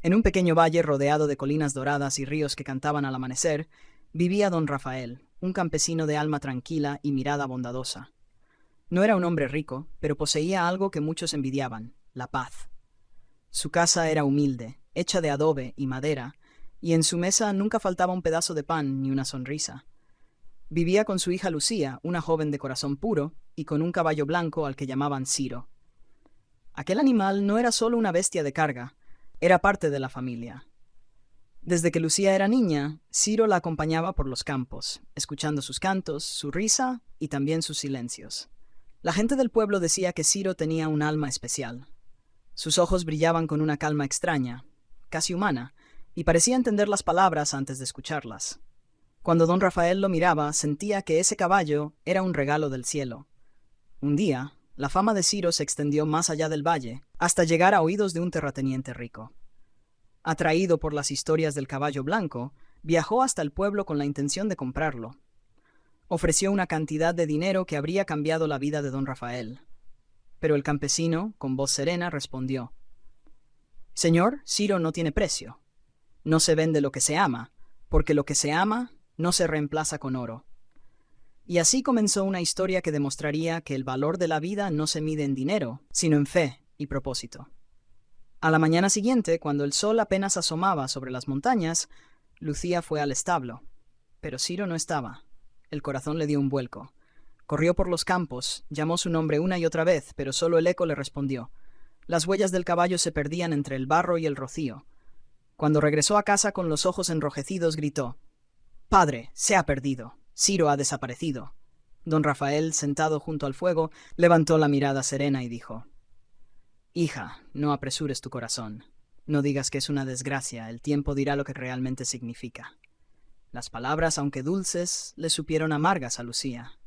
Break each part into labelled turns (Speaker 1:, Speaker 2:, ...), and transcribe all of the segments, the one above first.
Speaker 1: En un pequeño valle rodeado de colinas doradas y ríos que cantaban al amanecer, vivía don Rafael, un campesino de alma tranquila y mirada bondadosa. No era un hombre rico, pero poseía algo que muchos envidiaban, la paz. Su casa era humilde, hecha de adobe y madera, y en su mesa nunca faltaba un pedazo de pan ni una sonrisa. Vivía con su hija Lucía, una joven de corazón puro, y con un caballo blanco al que llamaban Ciro. Aquel animal no era solo una bestia de carga, era parte de la familia. Desde que Lucía era niña, Ciro la acompañaba por los campos, escuchando sus cantos, su risa y también sus silencios. La gente del pueblo decía que Ciro tenía un alma especial. Sus ojos brillaban con una calma extraña, casi humana, y parecía entender las palabras antes de escucharlas. Cuando don Rafael lo miraba, sentía que ese caballo era un regalo del cielo. Un día, la fama de Ciro se extendió más allá del valle, hasta llegar a oídos de un terrateniente rico. Atraído por las historias del caballo blanco, viajó hasta el pueblo con la intención de comprarlo. Ofreció una cantidad de dinero que habría cambiado la vida de don Rafael. Pero el campesino, con voz serena, respondió: «Señor, Ciro no tiene precio. No se vende lo que se ama, porque lo que se ama no se reemplaza con oro». Y así comenzó una historia que demostraría que el valor de la vida no se mide en dinero, sino en fe y propósito. A la mañana siguiente, cuando el sol apenas asomaba sobre las montañas, Lucía fue al establo. Pero Ciro no estaba. El corazón le dio un vuelco. Corrió por los campos, llamó su nombre una y otra vez, pero solo el eco le respondió. Las huellas del caballo se perdían entre el barro y el rocío. Cuando regresó a casa con los ojos enrojecidos, gritó: «Padre, se ha perdido. Ciro ha desaparecido». Don Rafael, sentado junto al fuego, levantó la mirada serena y dijo: «Hija, no apresures tu corazón. No digas que es una desgracia, el tiempo dirá lo que realmente significa». Las palabras, aunque dulces, le supieron amargas a Lucía.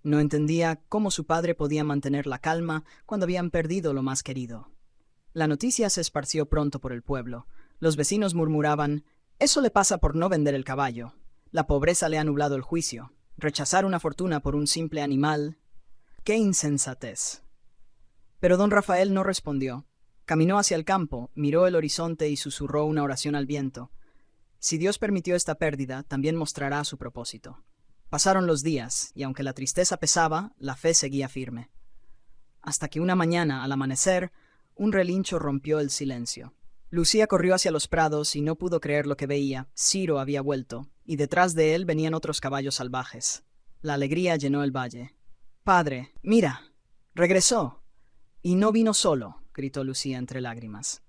Speaker 1: No entendía cómo su padre podía mantener la calma cuando habían perdido lo más querido. La noticia se esparció pronto por el pueblo. Los vecinos murmuraban: «Eso le pasa por no vender el caballo. La pobreza le ha nublado el juicio. Rechazar una fortuna por un simple animal. ¡Qué insensatez!». Pero don Rafael no respondió. Caminó hacia el campo, miró el horizonte y susurró una oración al viento. Si Dios permitió esta pérdida, también mostrará su propósito. Pasaron los días, y aunque la tristeza pesaba, la fe seguía firme. Hasta que una mañana, al amanecer, un relincho rompió el silencio. Lucía corrió hacia los prados y no pudo creer lo que veía. Ciro había vuelto, y detrás de él venían otros caballos salvajes. La alegría llenó el valle. «Padre, mira, regresó. Y no vino solo», gritó Lucía entre lágrimas.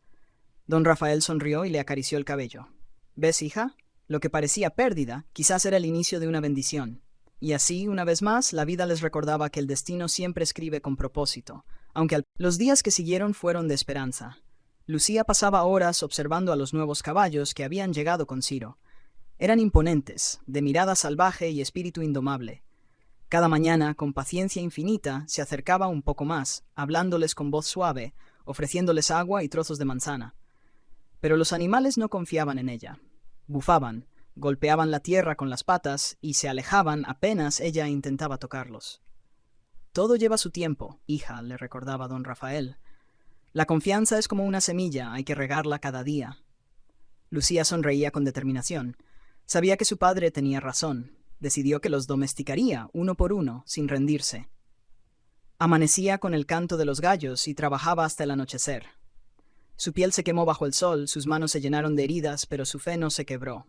Speaker 1: Don Rafael sonrió y le acarició el cabello. «¿Ves, hija? Lo que parecía pérdida, quizás era el inicio de una bendición». Y así, una vez más, la vida les recordaba que el destino siempre escribe con propósito, aunque los días que siguieron fueron de esperanza. Lucía pasaba horas observando a los nuevos caballos que habían llegado con Ciro. Eran imponentes, de mirada salvaje y espíritu indomable. Cada mañana, con paciencia infinita, se acercaba un poco más, hablándoles con voz suave, ofreciéndoles agua y trozos de manzana. Pero los animales no confiaban en ella. Bufaban, golpeaban la tierra con las patas y se alejaban apenas ella intentaba tocarlos. «Todo lleva su tiempo, hija», le recordaba don Rafael. «La confianza es como una semilla, hay que regarla cada día». Lucía sonreía con determinación. Sabía que su padre tenía razón. Decidió que los domesticaría uno por uno, sin rendirse. Amanecía con el canto de los gallos y trabajaba hasta el anochecer. Su piel se quemó bajo el sol, sus manos se llenaron de heridas, pero su fe no se quebró.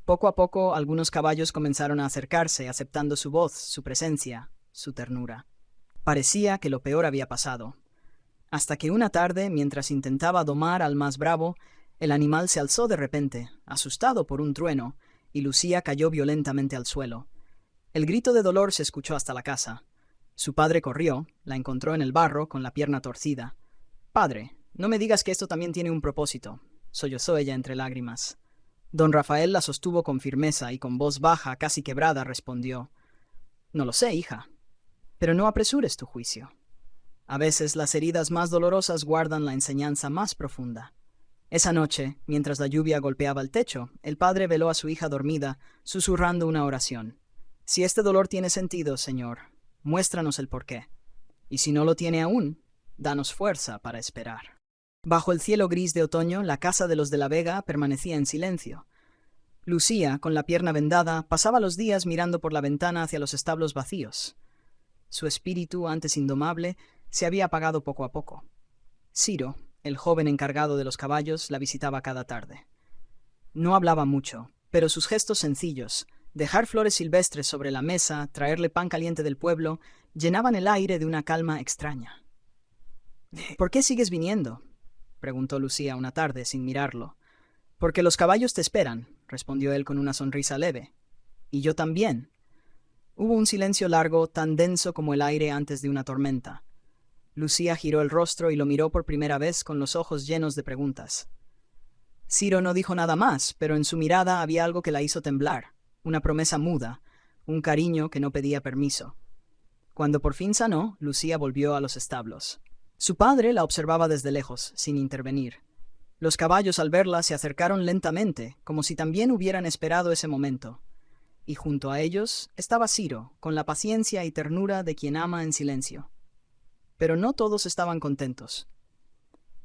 Speaker 1: Poco a poco, algunos caballos comenzaron a acercarse, aceptando su voz, su presencia, su ternura. Parecía que lo peor había pasado. Hasta que una tarde, mientras intentaba domar al más bravo, el animal se alzó de repente, asustado por un trueno, y Lucía cayó violentamente al suelo. El grito de dolor se escuchó hasta la casa. Su padre corrió, la encontró en el barro, con la pierna torcida. «Padre, no me digas que esto también tiene un propósito», sollozó ella entre lágrimas. Don Rafael la sostuvo con firmeza y con voz baja, casi quebrada, respondió: «No lo sé, hija, pero no apresures tu juicio. A veces las heridas más dolorosas guardan la enseñanza más profunda». Esa noche, mientras la lluvia golpeaba el techo, el padre veló a su hija dormida, susurrando una oración. «Si este dolor tiene sentido, Señor, muéstranos el porqué. Y si no lo tiene aún, danos fuerza para esperar». Bajo el cielo gris de otoño, la casa de los de la Vega permanecía en silencio. Lucía, con la pierna vendada, pasaba los días mirando por la ventana hacia los establos vacíos. Su espíritu, antes indomable, se había apagado poco a poco. Ciro, el joven encargado de los caballos, la visitaba cada tarde. No hablaba mucho, pero sus gestos sencillos, dejar flores silvestres sobre la mesa, traerle pan caliente del pueblo, llenaban el aire de una calma extraña. «¿Por qué sigues viniendo?», preguntó Lucía una tarde sin mirarlo. «Porque los caballos te esperan», respondió él con una sonrisa leve. «Y yo también». Hubo un silencio largo, tan denso como el aire antes de una tormenta. Lucía giró el rostro y lo miró por primera vez con los ojos llenos de preguntas. Ciro no dijo nada más, pero en su mirada había algo que la hizo temblar, una promesa muda, un cariño que no pedía permiso. Cuando por fin sanó, Lucía volvió a los establos. Su padre la observaba desde lejos, sin intervenir. Los caballos al verla se acercaron lentamente, como si también hubieran esperado ese momento. Y junto a ellos estaba Ciro, con la paciencia y ternura de quien ama en silencio. Pero no todos estaban contentos.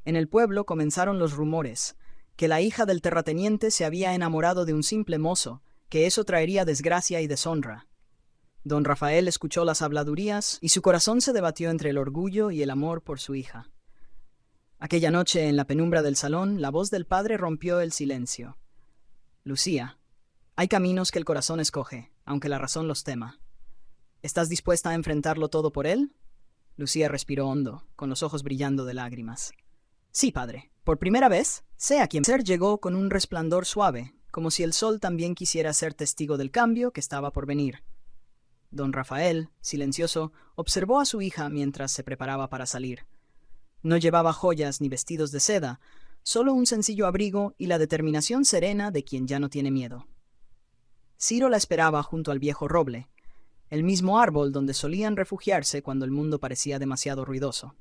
Speaker 1: En el pueblo comenzaron los rumores, que la hija del terrateniente se había enamorado de un simple mozo, que eso traería desgracia y deshonra. Don Rafael escuchó las habladurías y su corazón se debatió entre el orgullo y el amor por su hija. Aquella noche, en la penumbra del salón, la voz del padre rompió el silencio. «Lucía, hay caminos que el corazón escoge, aunque la razón los tema. ¿Estás dispuesta a enfrentarlo todo por él?». Lucía respiró hondo, con los ojos brillando de lágrimas. «Sí, padre. Por primera vez, sé a quién». El ser llegó con un resplandor suave, como si el sol también quisiera ser testigo del cambio que estaba por venir. Don Rafael, silencioso, observó a su hija mientras se preparaba para salir. No llevaba joyas ni vestidos de seda, solo un sencillo abrigo y la determinación serena de quien ya no tiene miedo. Ciro la esperaba junto al viejo roble, el mismo árbol donde solían refugiarse cuando el mundo parecía demasiado ruidoso.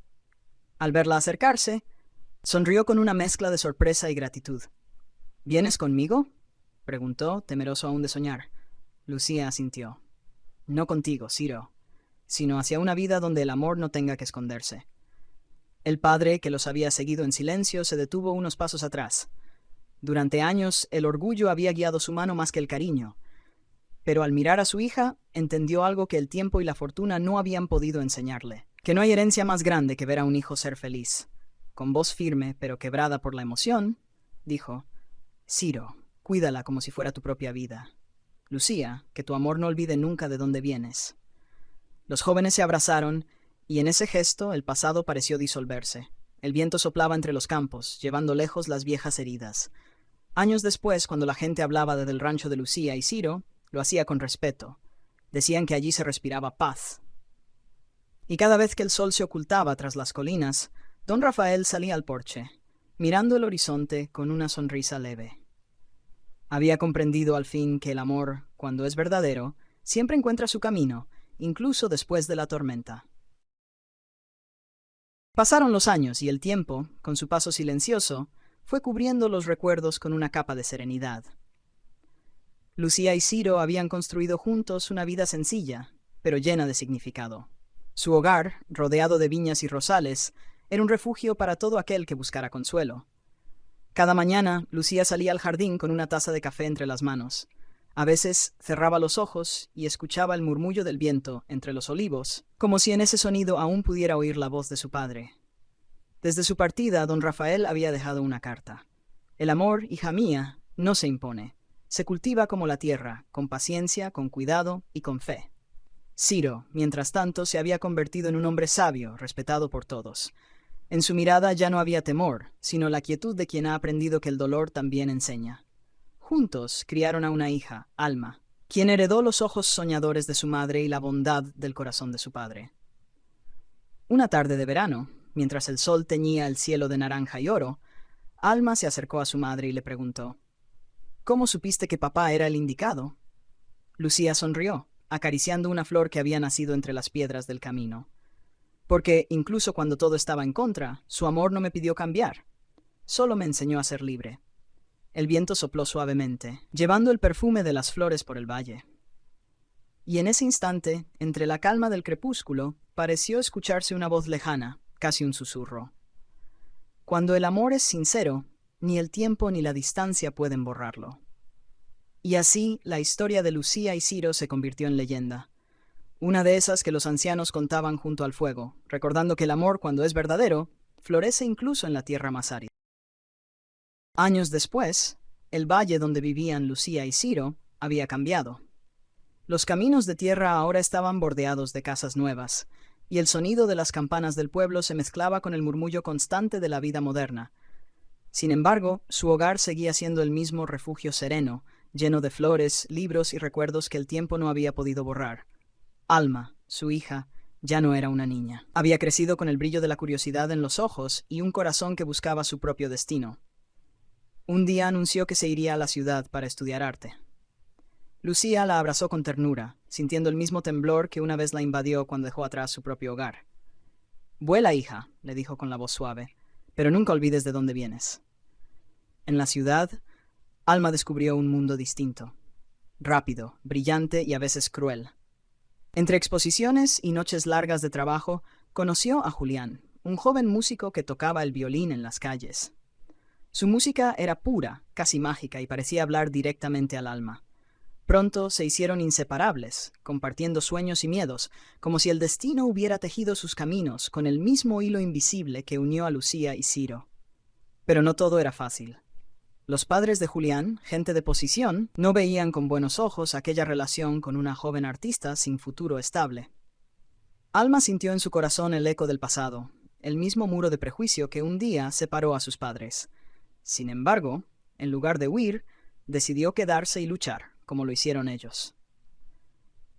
Speaker 1: Al verla acercarse, sonrió con una mezcla de sorpresa y gratitud. «¿Vienes conmigo?», preguntó, temeroso aún de soñar. Lucía asintió. «No contigo, Ciro, sino hacia una vida donde el amor no tenga que esconderse». El padre, que los había seguido en silencio, se detuvo unos pasos atrás. Durante años, el orgullo había guiado su mano más que el cariño, pero al mirar a su hija, entendió algo que el tiempo y la fortuna no habían podido enseñarle, que no hay herencia más grande que ver a un hijo ser feliz. Con voz firme, pero quebrada por la emoción, dijo: «Ciro, cuídala como si fuera tu propia vida. Lucía, que tu amor no olvide nunca de dónde vienes». Los jóvenes se abrazaron, y en ese gesto el pasado pareció disolverse. El viento soplaba entre los campos, llevando lejos las viejas heridas. Años después, cuando la gente hablaba del rancho de Lucía y Ciro, lo hacía con respeto. Decían que allí se respiraba paz. Y cada vez que el sol se ocultaba tras las colinas, don Rafael salía al porche, mirando el horizonte con una sonrisa leve. Había comprendido al fin que el amor, cuando es verdadero, siempre encuentra su camino, incluso después de la tormenta. Pasaron los años y el tiempo, con su paso silencioso, fue cubriendo los recuerdos con una capa de serenidad. Lucía y Ciro habían construido juntos una vida sencilla, pero llena de significado. Su hogar, rodeado de viñas y rosales, era un refugio para todo aquel que buscara consuelo. Cada mañana, Lucía salía al jardín con una taza de café entre las manos. A veces cerraba los ojos y escuchaba el murmullo del viento entre los olivos, como si en ese sonido aún pudiera oír la voz de su padre. Desde su partida, don Rafael había dejado una carta. «El amor, hija mía, no se impone. Se cultiva como la tierra, con paciencia, con cuidado y con fe». Ciro, mientras tanto, se había convertido en un hombre sabio, respetado por todos. En su mirada ya no había temor, sino la quietud de quien ha aprendido que el dolor también enseña. Juntos criaron a una hija, Alma, quien heredó los ojos soñadores de su madre y la bondad del corazón de su padre. Una tarde de verano, mientras el sol teñía el cielo de naranja y oro, Alma se acercó a su madre y le preguntó: «¿Cómo supiste que papá era el indicado?». Lucía sonrió, acariciando una flor que había nacido entre las piedras del camino. «Porque, incluso cuando todo estaba en contra, su amor no me pidió cambiar. Solo me enseñó a ser libre». El viento sopló suavemente, llevando el perfume de las flores por el valle. Y en ese instante, entre la calma del crepúsculo, pareció escucharse una voz lejana, casi un susurro. Cuando el amor es sincero, ni el tiempo ni la distancia pueden borrarlo. Y así, la historia de Lucía y Ciro se convirtió en leyenda. Una de esas que los ancianos contaban junto al fuego, recordando que el amor, cuando es verdadero, florece incluso en la tierra más árida. Años después, el valle donde vivían Lucía y Ciro había cambiado. Los caminos de tierra ahora estaban bordeados de casas nuevas, y el sonido de las campanas del pueblo se mezclaba con el murmullo constante de la vida moderna. Sin embargo, su hogar seguía siendo el mismo refugio sereno, lleno de flores, libros y recuerdos que el tiempo no había podido borrar. Alma, su hija, ya no era una niña. Había crecido con el brillo de la curiosidad en los ojos y un corazón que buscaba su propio destino. Un día anunció que se iría a la ciudad para estudiar arte. Lucía la abrazó con ternura, sintiendo el mismo temblor que una vez la invadió cuando dejó atrás su propio hogar. «Vuela, hija», le dijo con la voz suave, «pero nunca olvides de dónde vienes». En la ciudad, Alma descubrió un mundo distinto, rápido, brillante y a veces cruel. Entre exposiciones y noches largas de trabajo, conoció a Julián, un joven músico que tocaba el violín en las calles. Su música era pura, casi mágica, y parecía hablar directamente al alma. Pronto se hicieron inseparables, compartiendo sueños y miedos, como si el destino hubiera tejido sus caminos con el mismo hilo invisible que unió a Lucía y Ciro. Pero no todo era fácil. Los padres de Julián, gente de posición, no veían con buenos ojos aquella relación con una joven artista sin futuro estable. Alma sintió en su corazón el eco del pasado, el mismo muro de prejuicio que un día separó a sus padres. Sin embargo, en lugar de huir, decidió quedarse y luchar, como lo hicieron ellos.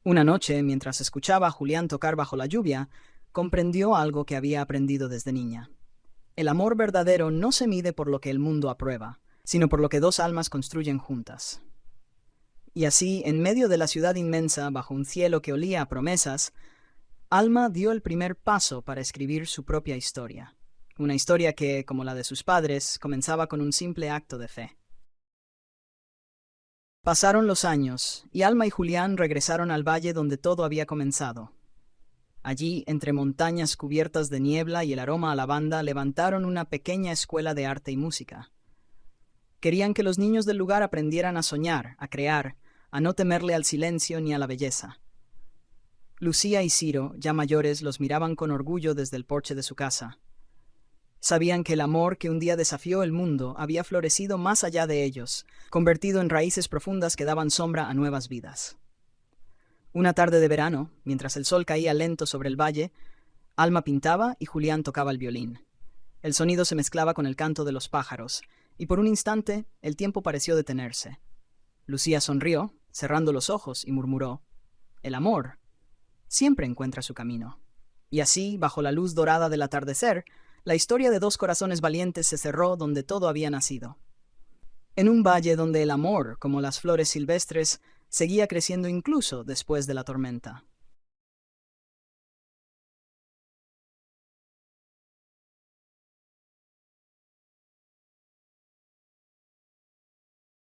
Speaker 1: Una noche, mientras escuchaba a Julián tocar bajo la lluvia, comprendió algo que había aprendido desde niña. El amor verdadero no se mide por lo que el mundo aprueba, sino por lo que dos almas construyen juntas. Y así, en medio de la ciudad inmensa, bajo un cielo que olía a promesas, Alma dio el primer paso para escribir su propia historia. Una historia que, como la de sus padres, comenzaba con un simple acto de fe. Pasaron los años, y Alma y Julián regresaron al valle donde todo había comenzado. Allí, entre montañas cubiertas de niebla y el aroma a lavanda, levantaron una pequeña escuela de arte y música. Querían que los niños del lugar aprendieran a soñar, a crear, a no temerle al silencio ni a la belleza. Lucía y Ciro, ya mayores, los miraban con orgullo desde el porche de su casa. Sabían que el amor que un día desafió el mundo había florecido más allá de ellos, convertido en raíces profundas que daban sombra a nuevas vidas. Una tarde de verano, mientras el sol caía lento sobre el valle, Alma pintaba y Julián tocaba el violín. El sonido se mezclaba con el canto de los pájaros, y por un instante el tiempo pareció detenerse. Lucía sonrió, cerrando los ojos, y murmuró: «El amor siempre encuentra su camino». Y así, bajo la luz dorada del atardecer, la historia de dos corazones valientes se cerró donde todo había nacido. En un valle donde el amor, como las flores silvestres, seguía creciendo incluso después de la tormenta.